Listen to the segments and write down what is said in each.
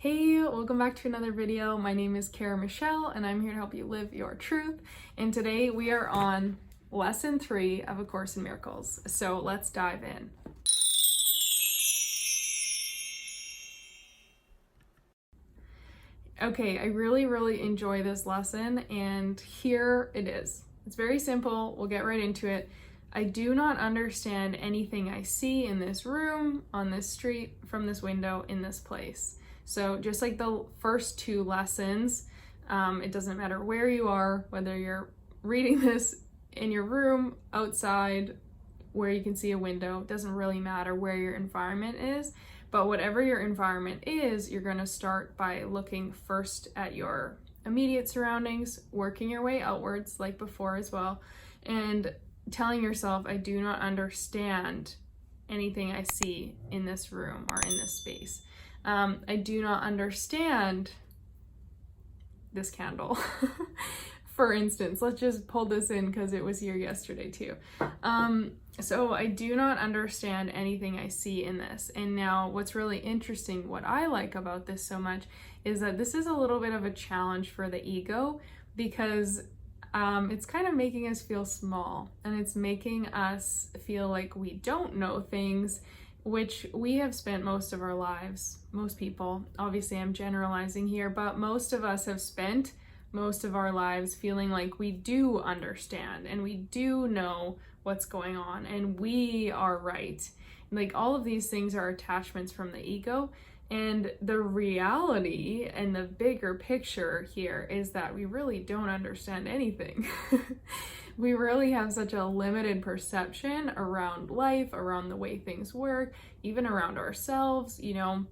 Hey, welcome back to another video. My name is Kara Michelle and I'm here to help you live your truth. And today we are on lesson 3 of A Course in Miracles. So let's dive in. Okay, I really enjoy this lesson and here it is. It's very simple. We'll get right into it. I do not understand anything I see in this room, on this street, from this window, in this place. So just like the first 2 lessons, it doesn't matter where you are, whether you're reading this in your room, outside, where you can see a window, it doesn't really matter where your environment is. But whatever your environment is, you're going to start by looking first at your immediate surroundings, working your way outwards like before as well, and telling yourself, I do not understand anything I see in this room or in this space. I do not understand this candle. For instance, let's just pull this in because it was here yesterday too. So I do not understand anything I see in this. And now what's really interesting, what I like about this so much, is that this is a little bit of a challenge for the ego because it's kind of making us feel small and it's making us feel like we don't know things, which we have spent most of our lives, most people, obviously I'm generalizing here, but most of us have spent most of our lives feeling like we do understand and we do know what's going on and we are right. Like all of these things are attachments from the ego, and the reality and the bigger picture here is that we really don't understand anything. We really have such a limited perception around life, around the way things work, even around ourselves, you know,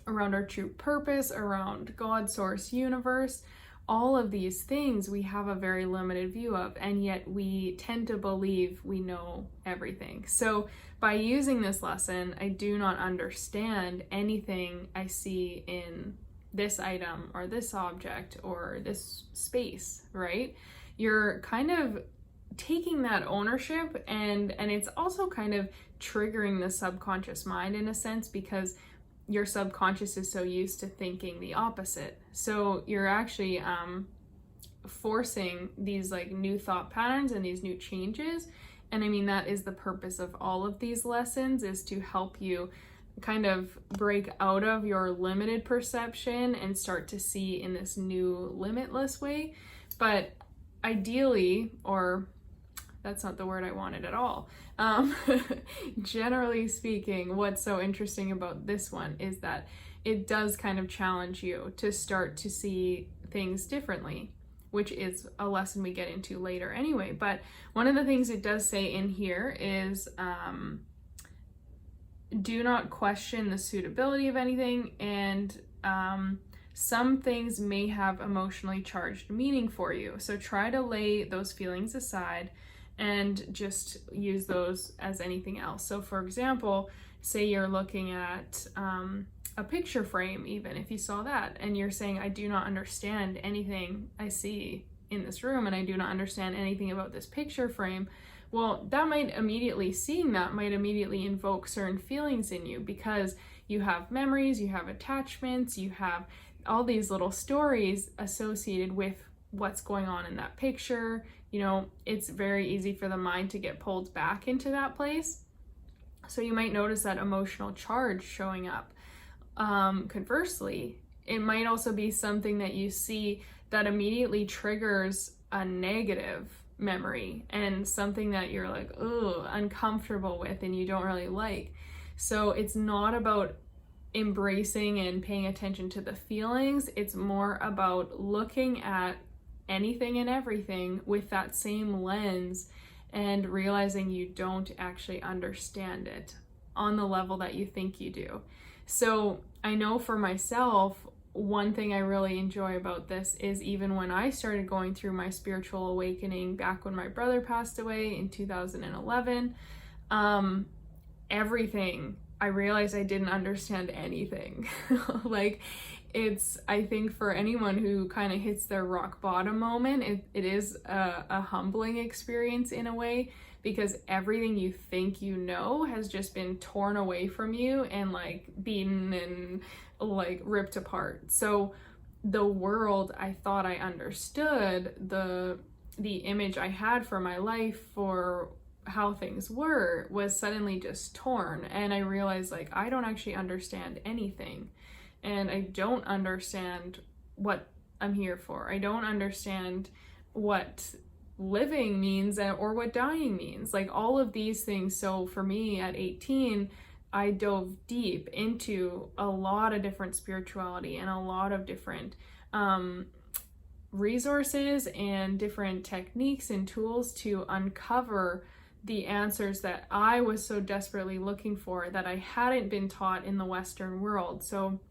around our true purpose, around God, source, universe. All of these things we have a very limited view of, and yet we tend to believe we know everything. So by using this lesson, I do not understand anything I see in this item or this object or this space, right? You're kind of taking that ownership, and it's also kind of triggering the subconscious mind in a sense, because your subconscious is so used to thinking the opposite. So you're actually forcing these like new thought patterns and these new changes. And I mean, that is the purpose of all of these lessons, is to help you kind of break out of your limited perception and start to see in this new limitless way. But ideally, or that's not the word I wanted at all. Generally speaking, what's so interesting about this one is that it does kind of challenge you to start to see things differently, which is a lesson we get into later anyway. But one of the things it does say in here is do not question the suitability of anything, and some things may have emotionally charged meaning for you. So try to lay those feelings aside and just use those as anything else. So for example, say you're looking at a picture frame, even if you saw that, and you're saying, I do not understand anything I see in this room, and I do not understand anything about this picture frame. Well, that might immediately, seeing that might immediately invoke certain feelings in you, because you have memories, you have attachments, you have all these little stories associated with what's going on in that picture. You know, it's very easy for the mind to get pulled back into that place. So you might notice that emotional charge showing up. Conversely, it might also be something that you see that immediately triggers a negative memory and something that you're like, oh, uncomfortable with and you don't really like. So it's not about embracing and paying attention to the feelings. It's more about looking at anything and everything with that same lens and realizing you don't actually understand it on the level that you think you do. So I know for myself, one thing I really enjoy about this is even when I started going through my spiritual awakening back when my brother passed away in 2011, everything, I realized I didn't understand anything. Like, it's, I think for anyone who kind of hits their rock bottom moment, it is a humbling experience in a way, because everything you think you know has just been torn away from you and like beaten and like ripped apart. So the world I thought I understood, the image I had for my life, for how things were, was suddenly just torn. And I realized, like, I don't actually understand anything. And I don't understand what I'm here for. I don't understand what living means or what dying means. Like, all of these things. So for me at 18, I dove deep into a lot of different spirituality and a lot of different resources and different techniques and tools to uncover the answers that I was so desperately looking for that I hadn't been taught in the Western world. So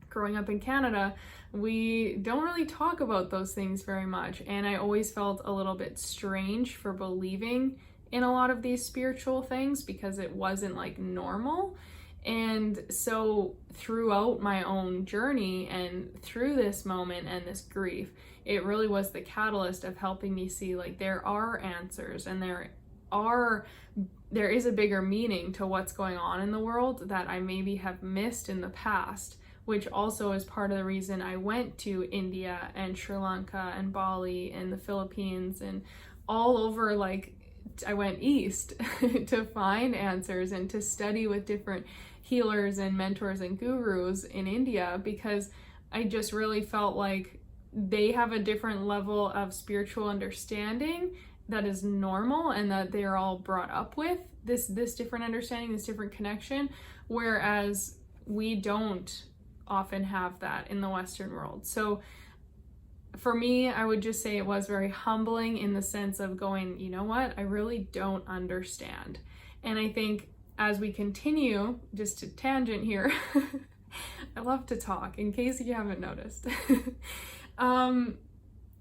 growing up in Canada, we don't really talk about those things very much. And I always felt a little bit strange for believing in a lot of these spiritual things because it wasn't like normal. And so throughout my own journey and through this moment and this grief, it really was the catalyst of helping me see, like, there are answers and there is a bigger meaning to what's going on in the world that I maybe have missed in the past, which also is part of the reason I went to India and Sri Lanka and Bali and the Philippines and all over. Like, I went east to find answers and to study with different healers and mentors and gurus in India, because I just really felt like they have a different level of spiritual understanding that is normal and that they're all brought up with this different understanding, this different connection, whereas we don't often have that in the Western world. So for me, I would just say it was very humbling in the sense of going, you know what, I really don't understand. And I think as we continue, just to tangent here, I love to talk, in case you haven't noticed.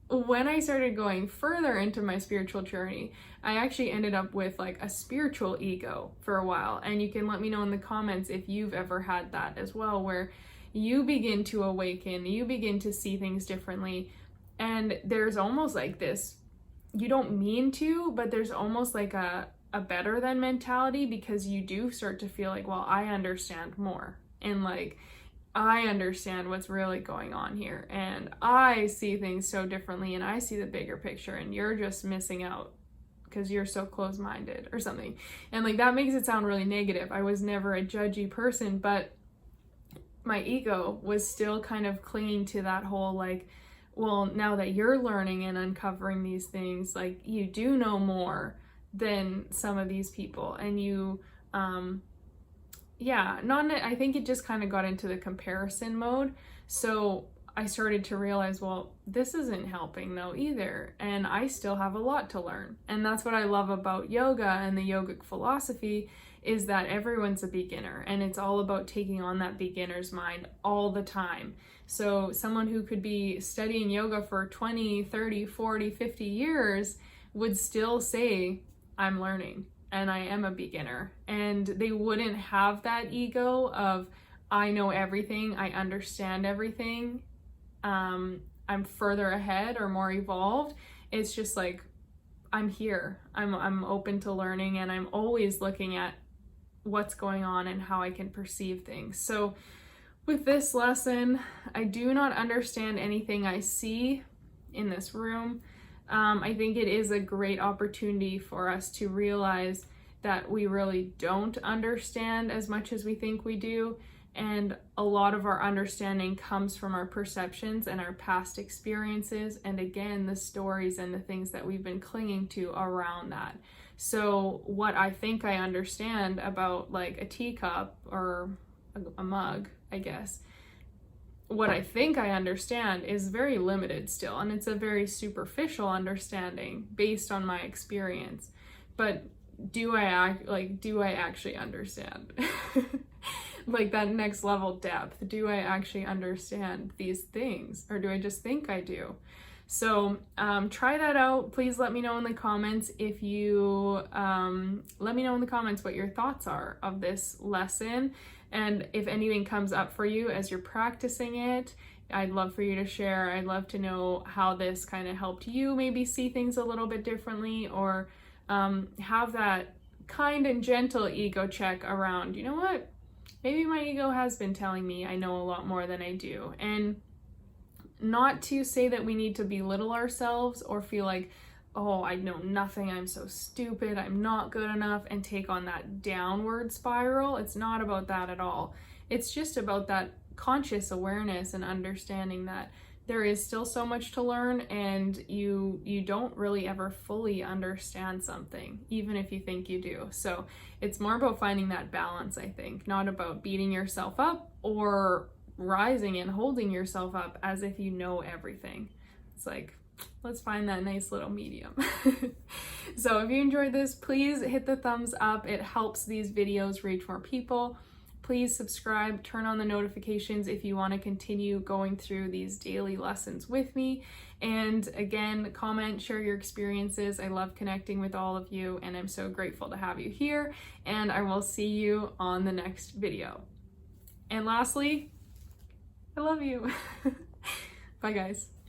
When I started going further into my spiritual journey, I actually ended up with like a spiritual ego for a while. And you can let me know in the comments if you've ever had that as well, where you begin to awaken, you begin to see things differently. And there's almost like this, you don't mean to, but there's almost like a better than mentality, because you do start to feel like, well, I understand more. And like, I understand what's really going on here. And I see things so differently, and I see the bigger picture, and you're just missing out because you're so close-minded or something. And like, that makes it sound really negative. I was never a judgy person, but my ego was still kind of clinging to that whole like, well, now that you're learning and uncovering these things, like, you do know more than some of these people. And you, I think it just kind of got into the comparison mode. So I started to realize, well, this isn't helping though either. And I still have a lot to learn. And that's what I love about yoga and the yogic philosophy, is that everyone's a beginner, and it's all about taking on that beginner's mind all the time. So someone who could be studying yoga for 20, 30, 40, 50 years would still say, I'm learning and I am a beginner. And they wouldn't have that ego of, I know everything, I understand everything, I'm further ahead or more evolved. It's just like, I'm here, I'm open to learning, and I'm always looking at what's going on and how I can perceive things. So with this lesson, I do not understand anything I see in this room. I think it is a great opportunity for us to realize that we really don't understand as much as we think we do. And a lot of our understanding comes from our perceptions and our past experiences. And again, the stories and the things that we've been clinging to around that. So what I think I understand about like a teacup or a mug, I guess, what I think I understand is very limited still. And it's a very superficial understanding based on my experience. But do I actually understand? Like that next level depth. Do I actually understand these things, or do I just think I do? So try that out. Please let me know in the comments if you, let me know in the comments what your thoughts are of this lesson. And if anything comes up for you as you're practicing it, I'd love for you to share. I'd love to know how this kind of helped you maybe see things a little bit differently, or have that kind and gentle ego check around, you know what? maybe my ego has been telling me I know a lot more than I do. And not to say that we need to belittle ourselves or feel like, oh, I know nothing, I'm so stupid, I'm not good enough, and take on that downward spiral. It's not about that at all. It's just about that conscious awareness and understanding that there is still so much to learn, and you don't really ever fully understand something, even if you think you do. So it's more about finding that balance, I think, not about beating yourself up or rising and holding yourself up as if you know everything. It's like, let's find that nice little medium. So if you enjoyed this, please hit the thumbs up. It helps these videos reach more people. Please subscribe, turn on the notifications if you want to continue going through these daily lessons with me. And again, comment, share your experiences. I love connecting with all of you, and I'm so grateful to have you here. And I will see you on the next video. And lastly, I love you. Bye, guys.